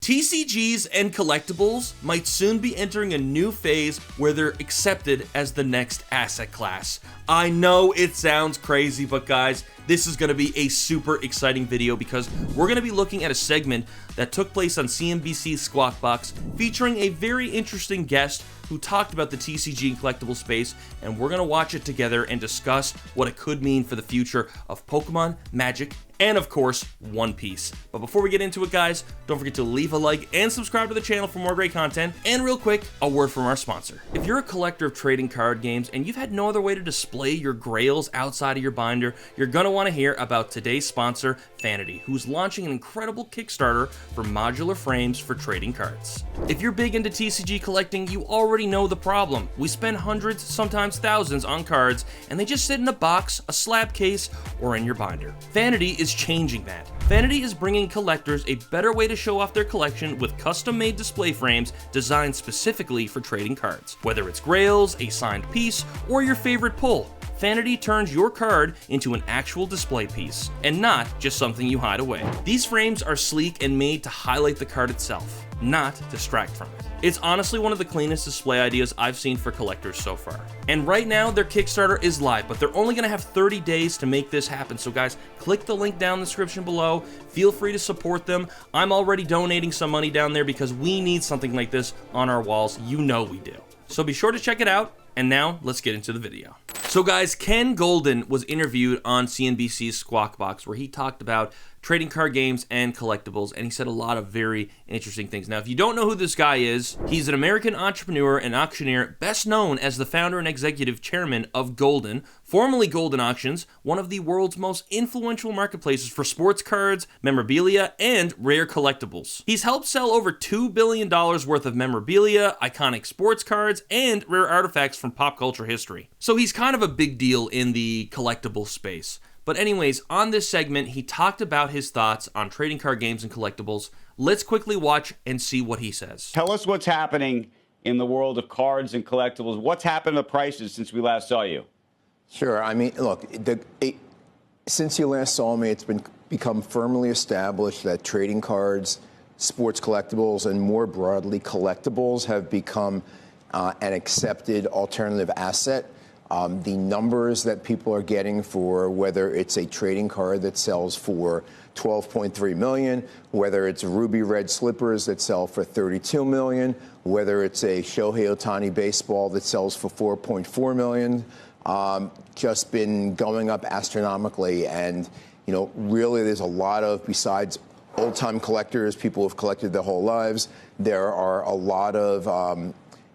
TCGs and collectibles might soon be entering a new phase where they're accepted as the next asset class. I know it sounds crazy, but guys, this is going to be a super exciting video because we're going to be looking at a segment that took place on CNBC's Squawk Box featuring a very interesting guest who talked about the TCG and collectible space, and we're going to watch it together and discuss what it could mean for the future of Pokemon, Magic, and of course, One Piece. But before we get into it, guys, don't forget to leave a like and subscribe to the channel for more great content. And real quick, a word from our sponsor. If you're a collector of trading card games and you've had no other way to display your grails outside of your binder, you're gonna want to hear about today's sponsor, Vanity, who's launching an incredible Kickstarter for modular frames for trading cards. If you're big into TCG collecting, you already know the problem. We spend hundreds, sometimes thousands on cards, and they just sit in a box, a slab case, or in your binder. Vanity is changing that. Vanity is bringing collectors a better way to show off their collection with custom-made display frames designed specifically for trading cards. Whether it's grails, a signed piece, or your favorite pull, Vanity turns your card into an actual display piece, and not just something you hide away. These frames are sleek and made to highlight the card itself, not distract from it. It's honestly one of the cleanest display ideas I've seen for collectors so far. And right now, their Kickstarter is live, but they're only gonna have 30 days to make this happen. So guys, click the link down in the description below. Feel free to support them. I'm already donating some money down there because we need something like this on our walls. You know we do. So be sure to check it out. And now, let's get into the video. So guys, Ken Goldin was interviewed on CNBC's Squawk Box where he talked about trading card games and collectibles, and he said a lot of very interesting things. Now, if you don't know who this guy is, he's an American entrepreneur and auctioneer, best known as the founder and executive chairman of Goldin, formerly Goldin Auctions, one of the world's most influential marketplaces for sports cards, memorabilia, and rare collectibles. He's helped sell over $2 billion worth of memorabilia, iconic sports cards, and rare artifacts from pop culture history. So he's kind of a big deal in the collectible space. But anyways, on this segment, he talked about his thoughts on trading card games and collectibles. Let's quickly watch and see what he says. Tell us what's happening in the world of cards and collectibles. What's happened to the prices since we last saw you? Sure. I mean, look, since you last saw me, it's become firmly established that trading cards, sports collectibles, and more broadly collectibles have become an accepted alternative asset. The numbers that people are getting for whether it's a trading card that sells for $12.3 million, whether it's ruby red slippers that sell for $32 million, whether it's a Shohei Ohtani baseball that sells for $4.4 million, just been going up astronomically. And, you know, really there's a lot of, besides old-time collectors, people who've collected their whole lives, there are a lot of,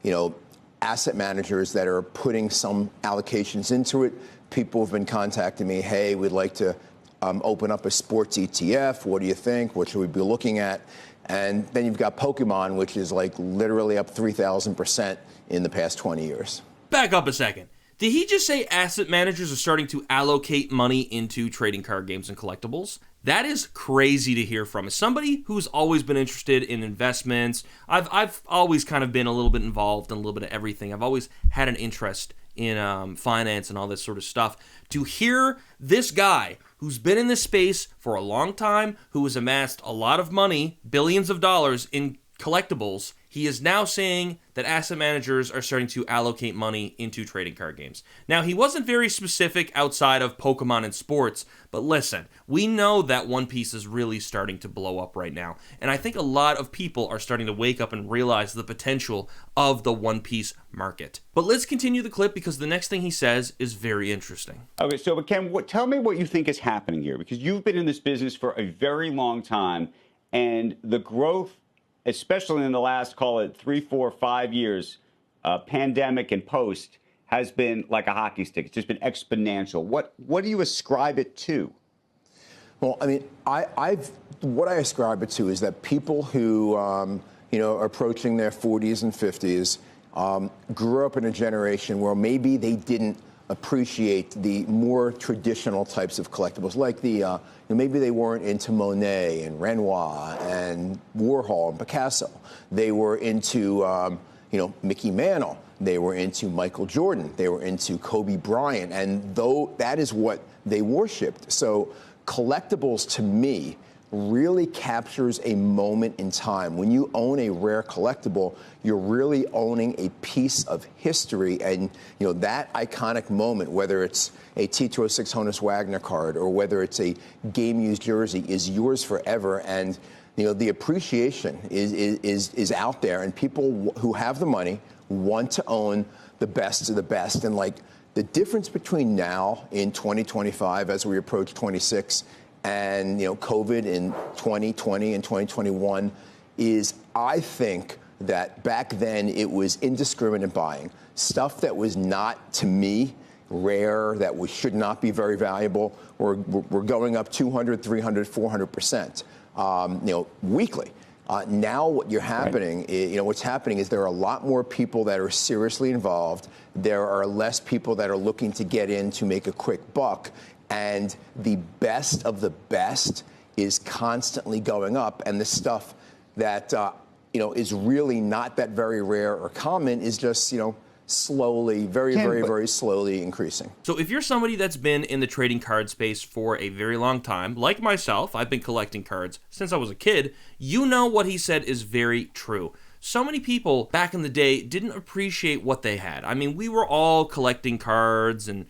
you know, asset managers that are putting some allocations into it. People have been contacting me, hey, we'd like to open up a sports ETF. What do you think? What should we be looking at? And then you've got Pokemon, which is like literally up 3,000% in the past 20 years. Back up a second. Did he just say asset managers are starting to allocate money into trading card games and collectibles? That is crazy to hear from. As somebody who's always been interested in investments, I've always kind of been a little bit involved in a little bit of everything. I've always had an interest in finance and all this sort of stuff. To hear this guy who's been in this space for a long time, who has amassed a lot of money, billions of dollars in collectibles, he is now saying that asset managers are starting to allocate money into trading card games. Now, he wasn't very specific outside of Pokemon and sports, but listen, we know that One Piece is really starting to blow up right now, and I think a lot of people are starting to wake up and realize the potential of the One Piece market. But let's continue the clip because the next thing he says is very interesting. Okay, so but Ken, tell me what you think is happening here, because you've been in this business for a very long time, and the growth, especially in the last, call it 3, 4, 5 years, pandemic and post, has been like a hockey stick. It's just been exponential. What do you ascribe it to? Well, I mean, what I ascribe it to is that people who, you know, are approaching their 40s and 50s grew up in a generation where maybe they didn't appreciate the more traditional types of collectibles, like the, maybe they weren't into Monet and Renoir and Warhol and Picasso. They were into, Mickey Mantle. They were into Michael Jordan. They were into Kobe Bryant. And though that is what they worshipped. So collectibles, to me, really captures a moment in time. When you own a rare collectible, you're really owning a piece of history, and that iconic moment, whether it's a T206 Honus Wagner card or whether it's a game-used jersey, is yours forever. And the appreciation is out there, and people who have the money want to own the best of the best. And the difference between now in 2025 as we approach 26 and COVID in 2020 and 2021 is, I think, that back then it was indiscriminate buying. Stuff that was not, to me, rare, that should not be very valuable, we're going up 200, 300, 400%, weekly. Now what's happening is there are a lot more people that are seriously involved. There are less people that are looking to get in to make a quick buck. And the best of the best is constantly going up. And the stuff that, is really not that very rare or common is just, slowly, very slowly increasing. So if you're somebody that's been in the trading card space for a very long time, like myself, I've been collecting cards since I was a kid, what he said is very true. So many people back in the day didn't appreciate what they had. I mean, we were all collecting cards and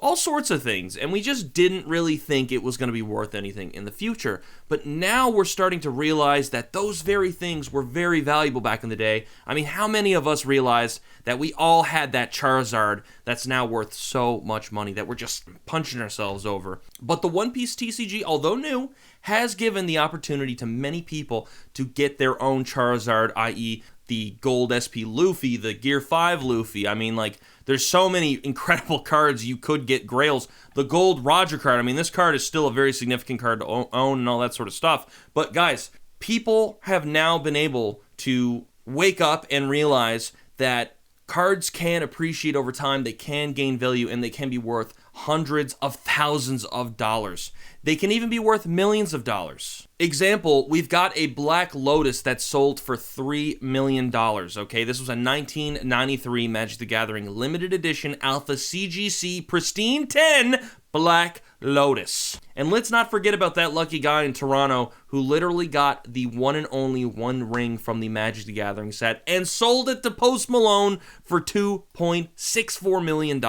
all sorts of things, and we just didn't really think it was going to be worth anything in the future. But now we're starting to realize that those very things were very valuable back in the day. I mean, how many of us realized that we all had that Charizard that's now worth so much money that we're just punching ourselves over? But the One Piece TCG, although new, has given the opportunity to many people to get their own Charizard, i.e. the Gold SP Luffy, the Gear 5 Luffy. I mean, there's so many incredible cards you could get grails. The Gold Roger card, I mean, this card is still a very significant card to own and all that sort of stuff. But guys, people have now been able to wake up and realize that cards can appreciate over time, they can gain value, and they can be worth hundreds of thousands of dollars. They can even be worth millions of dollars. Example, we've got a Black Lotus that sold for $3 million, okay? This was a 1993 Magic the Gathering limited edition Alpha CGC Pristine 10 Black Lotus. And let's not forget about that lucky guy in Toronto who literally got the one and only one ring from the Magic the Gathering set and sold it to Post Malone for $2.64 million.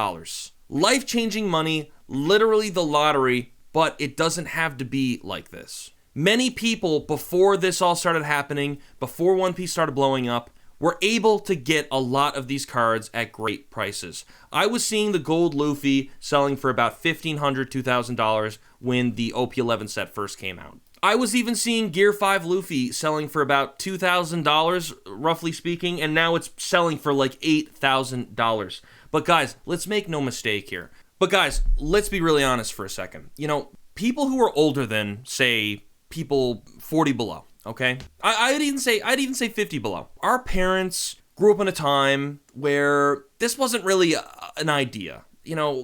Life-changing money, literally the lottery, but it doesn't have to be like this. Many people, before this all started happening, before One Piece started blowing up, were able to get a lot of these cards at great prices. I was seeing the Gold Luffy selling for about $1,500, $2,000 when the OP11 set first came out. I was even seeing Gear 5 Luffy selling for about $2,000, roughly speaking, and now it's selling for like $8,000. But guys, let's make no mistake here. But guys, let's be really honest for a second. People who are older than, say, people 40 below, okay? I'd even say 50 below. Our parents grew up in a time where this wasn't really an idea.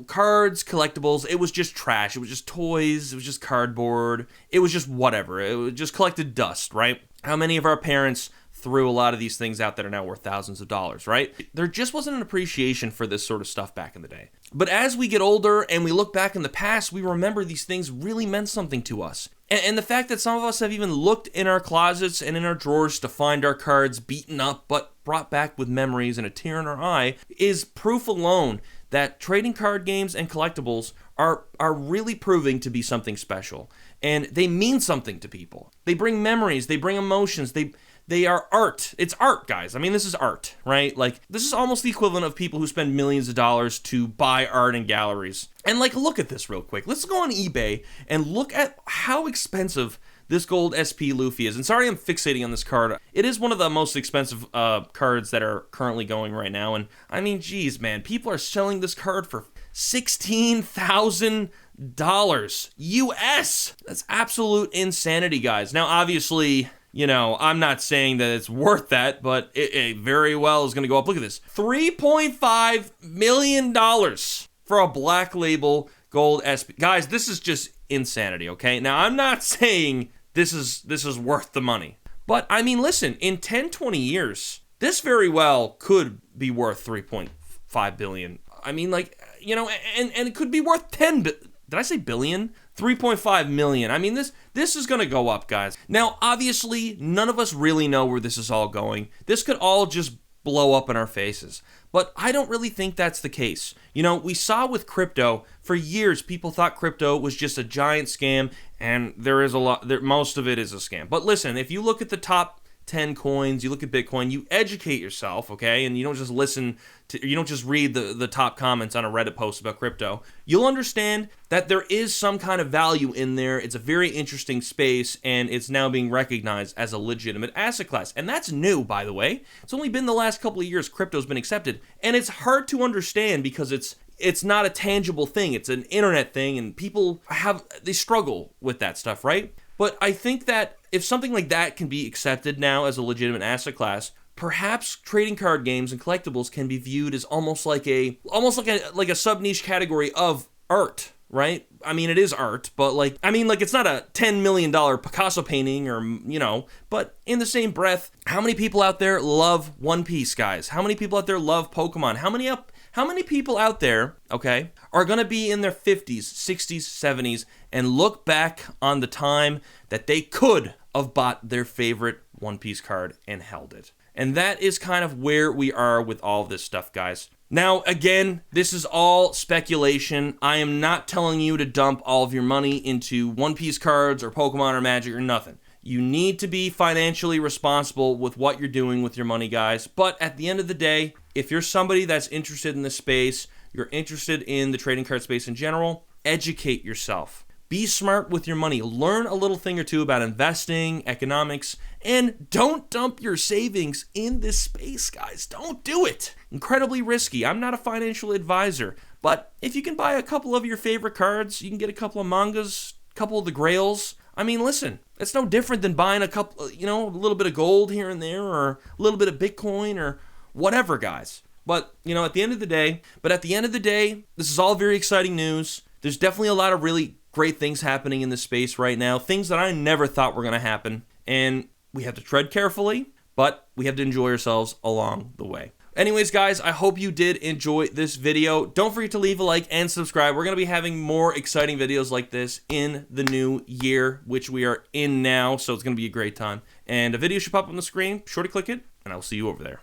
Cards, collectibles, it was just trash. It was just toys. It was just cardboard. It was just whatever. It was just collected dust, right? How many of our parents threw a lot of these things out that are now worth thousands of dollars, right? There just wasn't an appreciation for this sort of stuff back in the day. But as we get older and we look back in the past, we remember these things really meant something to us. And the fact that some of us have even looked in our closets and in our drawers to find our cards beaten up but brought back with memories and a tear in our eye is proof alone that trading card games and collectibles are really proving to be something special. And they mean something to people. They bring memories, they bring emotions, they are art. It's art, guys. I mean, this is art, right? This is almost the equivalent of people who spend millions of dollars to buy art in galleries. And look at this real quick. Let's go on eBay and look at how expensive this Gold SP Luffy is. And sorry I'm fixating on this card. It is one of the most expensive cards that are currently going right now. And I mean, geez, man, people are selling this card for $16,000 US. That's absolute insanity, guys. Now, obviously, I'm not saying that it's worth that, but it very well is going to go up. Look at this. $3.5 million for a Black Label Gold SP. Guys, this is just insanity, okay? Now, I'm not saying this is worth the money. But, I mean, listen, in 10, 20 years, this very well could be worth $3.5 billion. I mean, and it could be worth 10 billion. Did I say billion? 3.5 million. I mean, this is going to go up, guys. Now, obviously, none of us really know where this is all going. This could all just blow up in our faces. But I don't really think that's the case. You know, we saw with crypto, for years, people thought crypto was just a giant scam, and there is a lot, most of it is a scam. But listen, if you look at the top 10 coins, you look at Bitcoin, you educate yourself, okay? And you don't just you don't just read the top comments on a Reddit post about crypto. You'll understand that there is some kind of value in there. It's a very interesting space, and it's now being recognized as a legitimate asset class. And that's new, by the way. It's only been the last couple of years crypto's been accepted. And it's hard to understand because it's not a tangible thing. It's an internet thing, and people they struggle with that stuff, right? But I think that if something like that can be accepted now as a legitimate asset class, perhaps trading card games and collectibles can be viewed as almost like a sub-niche category of art, right? I mean, it is art, but it's not a $10 million Picasso painting or, but in the same breath, how many people out there love One Piece, guys? How many people out there love Pokemon? How many people out there, okay, are going to be in their 50s, 60s, 70s and look back on the time that they could have bought their favorite One Piece card and held it? And that is kind of where we are with all of this stuff, guys. Now, again, this is all speculation. I am not telling you to dump all of your money into One Piece cards or Pokemon or Magic or nothing. You need to be financially responsible with what you're doing with your money, guys. But at the end of the day, if you're somebody that's interested in this space, you're interested in the trading card space in general, educate yourself. Be smart with your money. Learn a little thing or two about investing, economics, and don't dump your savings in this space, guys. Don't do it. Incredibly risky. I'm not a financial advisor, but if you can buy a couple of your favorite cards, you can get a couple of mangas, a couple of the grails. I mean, listen, it's no different than buying a couple, a little bit of gold here and there, or a little bit of Bitcoin, or whatever, guys. But, at the end of the day, this is all very exciting news. There's definitely a lot of really great things happening in this space right now, things that I never thought were going to happen, and we have to tread carefully, but we have to enjoy ourselves along the way. Anyways, guys, I hope you did enjoy this video. Don't forget to leave a like and subscribe. We're going to be having more exciting videos like this in the new year, which we are in now, so it's going to be a great time. And a video should pop up on the screen. Be sure to click it, and I will see you over there.